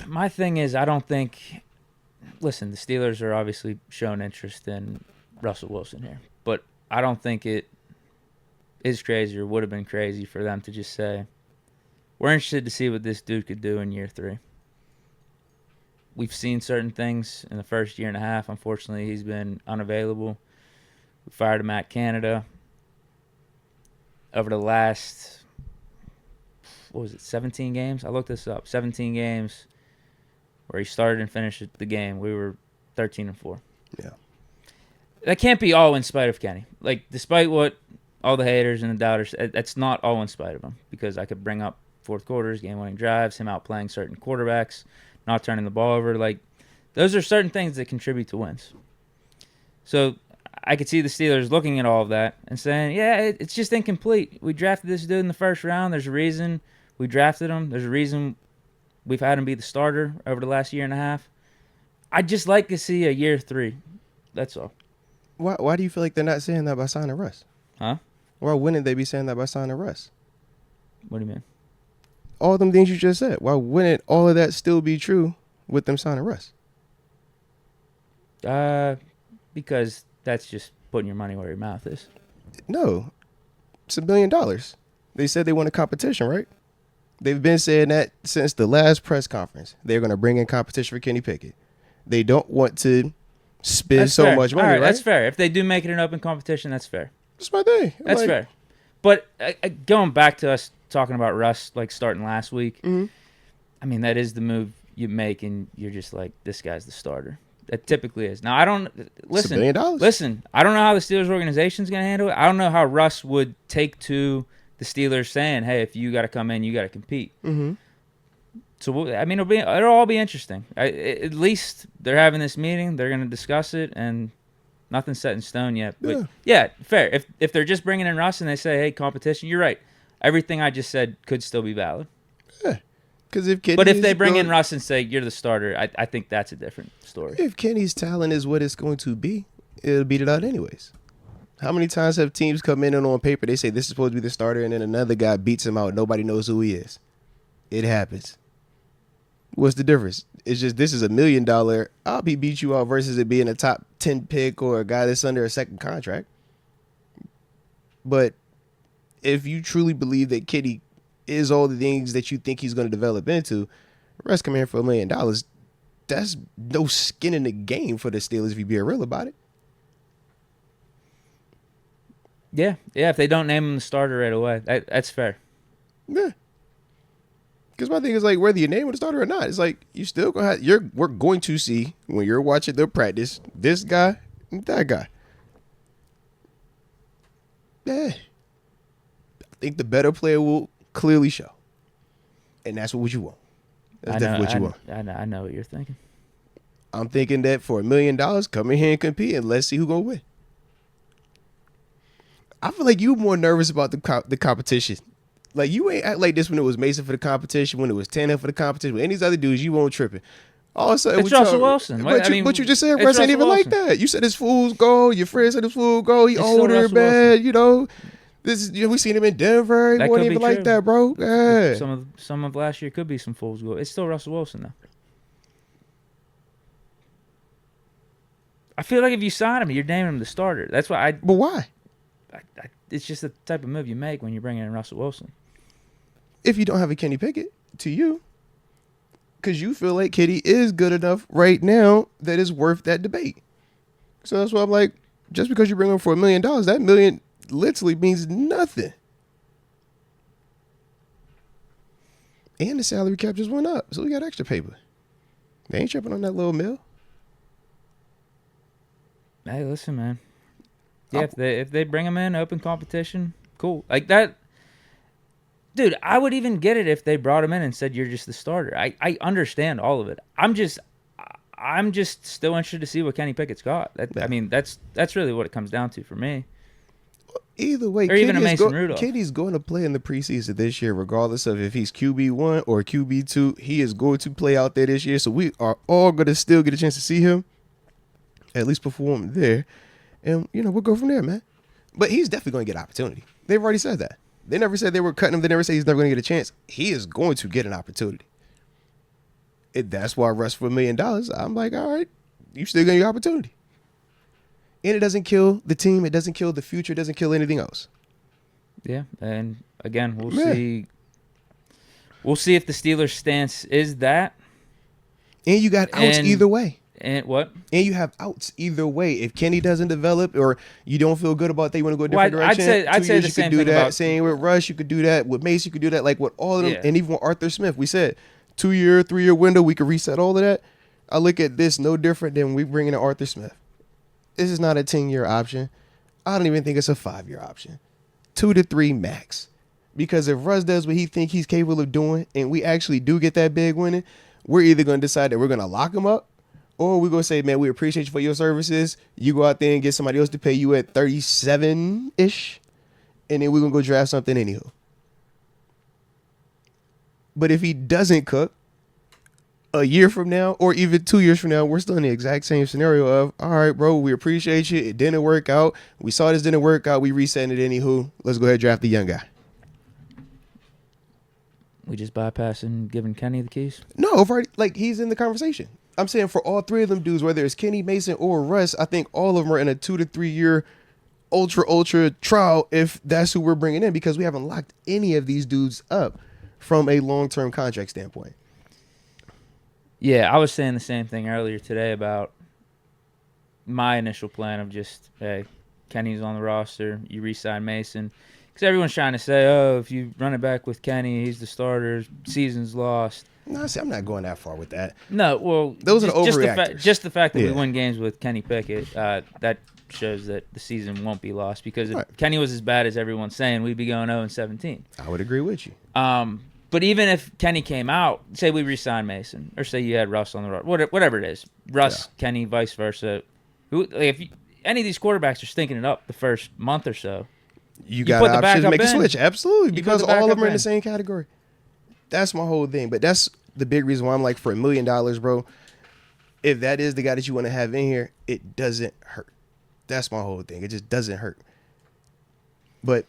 My thing is, I don't think. Listen, the Steelers are obviously showing interest in Russell Wilson here, but I don't think it is crazy or would have been crazy for them to just say, we're interested to see what this dude could do in year 3. We've seen certain things in the first year and a half. Unfortunately, he's been unavailable. We fired him at Canada. Over the last, 17 games? I looked this up. 17 games where he started and finished the game. We were 13-4. Yeah. That can't be all in spite of Kenny. Like, despite what all the haters and the doubters, that's not all in spite of him, because I could bring up fourth quarters, game-winning drives, him outplaying certain quarterbacks, not turning the ball over. Like, those are certain things that contribute to wins. So I could see the Steelers looking at all of that and saying, yeah, it's just incomplete. We drafted this dude in the first round. There's a reason we drafted him. There's a reason we've had him be the starter over the last year and a half. I'd just like to see a year 3. That's all. Why do you feel like they're not saying that by signing Russ? Huh? Why wouldn't they be saying that by signing Russ? What do you mean? All them things you just said. Why wouldn't all of that still be true with them signing Russ? Because that's just putting your money where your mouth is. No. It's $1 billion. They said they want a competition, right? They've been saying that since the last press conference. They're going to bring in competition for Kenny Pickett. They don't want to spend That's so fair. much money, all right, right? That's fair. If they do make it an open competition, that's fair. That's my thing. That's fair. But going back to us talking about Russ, like, starting last week, Mm-hmm. I mean, that is the move you make, and you're just like, this guy's the starter. That typically is. Now, I don't listen. $1 billion. Listen, I don't know how the Steelers organization is going to handle it. I don't know how Russ would take to the Steelers saying, "Hey, if you got to come in, you got to compete." Mm-hmm. So I mean, it'll all be interesting. At least they're having this meeting. They're going to discuss it, and nothing's set in stone yet. But yeah, fair. If they're just bringing in Russ and they say, "Hey, competition," you're right. Everything I just said could still be valid. Yeah. If but if they bring in Russ and say you're the starter, I think that's a different story. If Kenny's talent is what it's going to be, it'll beat it out anyways. How many times have teams come in and on paper they say this is supposed to be the starter, and then another guy beats him out? Nobody knows who he is. It happens. What's the difference? It's just this is $1 million. I'll beat you out versus it being a top 10 pick or a guy that's under a second contract. But if you truly believe that Kenny is all the things that you think he's going to develop into, Russ coming here for $1 million, that's no skin in the game for the Steelers if you be real about it. Yeah, if they don't name him the starter right away, that's fair. Yeah. Because my thing is, like, whether you name him the starter or not, it's like you still gonna have, we're going to see when you're watching their practice, this guy and that guy. Yeah. I think the better player will clearly show. And that's what you want. That's definitely what you want. I know what you're thinking. I'm thinking that for $1 million, come in here and compete, and let's see who's gonna win. I feel like you more nervous about the competition. Like, you ain't act like this when it was Mason for the competition, when it was Tanner for the competition. With any of these other dudes, you won't tripping. All of a sudden, it's Russell Wilson. But you just said Russ ain't even like that. You said his fool's go. Your friend said his fool's go. He older, man. You know, we seen him in Denver. He wasn't even like that, bro. Yeah. Some of last year could be some fool's go. It's still Russell Wilson though. I feel like if you sign him, you're naming him the starter. That's why But why? It's just the type of move you make when you're bringing in Russell Wilson. If you don't have a Kenny Pickett, to you, because you feel like Kenny is good enough right now that it's worth that debate. So that's why I'm like, just because you bring him for $1 million, that $1 million literally means nothing. And the salary cap just went up, so we got extra paper. They ain't tripping on that little mill. Hey, listen, man. Yeah, if they bring him in, open competition, cool. Like that. Dude, I would even get it if they brought him in and said you're just the starter. I understand all of it. I'm just still interested to see what Kenny Pickett's got. I mean, that's really what it comes down to for me. Either way, or even a Mason Rudolph. Kenny's going to play in the preseason this year, regardless of if he's QB1 or QB2. He is going to play out there this year, so we are all going to still get a chance to see him, at least perform there. And, we'll go from there, man. But he's definitely going to get an opportunity. They've already said that. They never said they were cutting him. They never said he's never going to get a chance. He is going to get an opportunity. That's why Russ for $1 million. I'm like, all right, you still got your opportunity. And it doesn't kill the team. It doesn't kill the future. It doesn't kill anything else. Yeah, and again, we'll see. We'll see if the Steelers' stance is that. And you got outs either way. And what? And you have outs either way. If Kenny doesn't develop or you don't feel good about that, you want to go a different direction. I'd say the same thing about. Same with Russ, you could do that. With Mace, you could do that. Like with all of them. And even with Arthur Smith, we said 2-year, 3-year window, we could reset all of that. I look at this no different than we bringing in Arthur Smith. This is not a 10-year option. I don't even think it's a 5-year option. 2 to 3 max. Because if Russ does what he think he's capable of doing and we actually do get that big winning, we're either going to decide that we're going to lock him up or we're going to say, man, we appreciate you for your services. You go out there and get somebody else to pay you at 37-ish, and then we're going to go draft something anywho. But if he doesn't cook, a year from now or even 2 years from now, we're still in the exact same scenario of, all right, bro, we appreciate you. It didn't work out. We saw this didn't work out. We reset it anywho. Let's go ahead and draft the young guy. We just bypassing giving Kenny the keys? No, already, like he's in the conversation. I'm saying for all three of them dudes, whether it's Kenny, Mason, or Russ, I think all of them are in a 2 to 3 year ultra trial if that's who we're bringing in because we haven't locked any of these dudes up from a long-term contract standpoint. Yeah, I was saying the same thing earlier today about my initial plan of just, hey, Kenny's on the roster, you re-sign Mason. Because everyone's trying to say, oh, if you run it back with Kenny, he's the starter, season's lost. No, see, I'm not going that far with that. No, well, those are the overreactors. Just the fact that we win games with Kenny Pickett, that shows that the season won't be lost. Because if Kenny was as bad as everyone's saying, we'd be going 0-17. I would agree with you. But even if Kenny came out, say we re-sign Mason, or say you had Russ on the road, whatever it is, Russ, Kenny, vice versa. If any of these quarterbacks are stinking it up the first month or so, you got options to make a switch. Absolutely, because all of them are in the same category. That's my whole thing. But that's the big reason why I'm like, for $1 million, bro, if that is the guy that you want to have in here, it doesn't hurt. That's my whole thing. It just doesn't hurt. But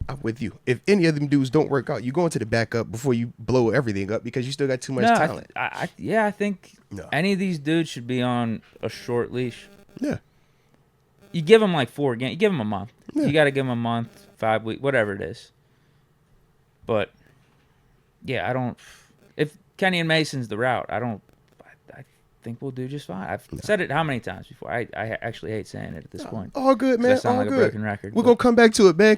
I'm with you. If any of them dudes don't work out, you go into the backup before you blow everything up because you still got too much talent. I think any of these dudes should be on a short leash. Yeah. You give them like 4 games. You give them a month. Yeah. You got to give them a month, 5 weeks, whatever it is. But, yeah, I don't – if Kenny and Mason's the route, I think we'll do just fine. I've said it how many times before? I actually hate saying it at this point. All good, man. I sound all like good. a broken record. We're going to come back to it, man.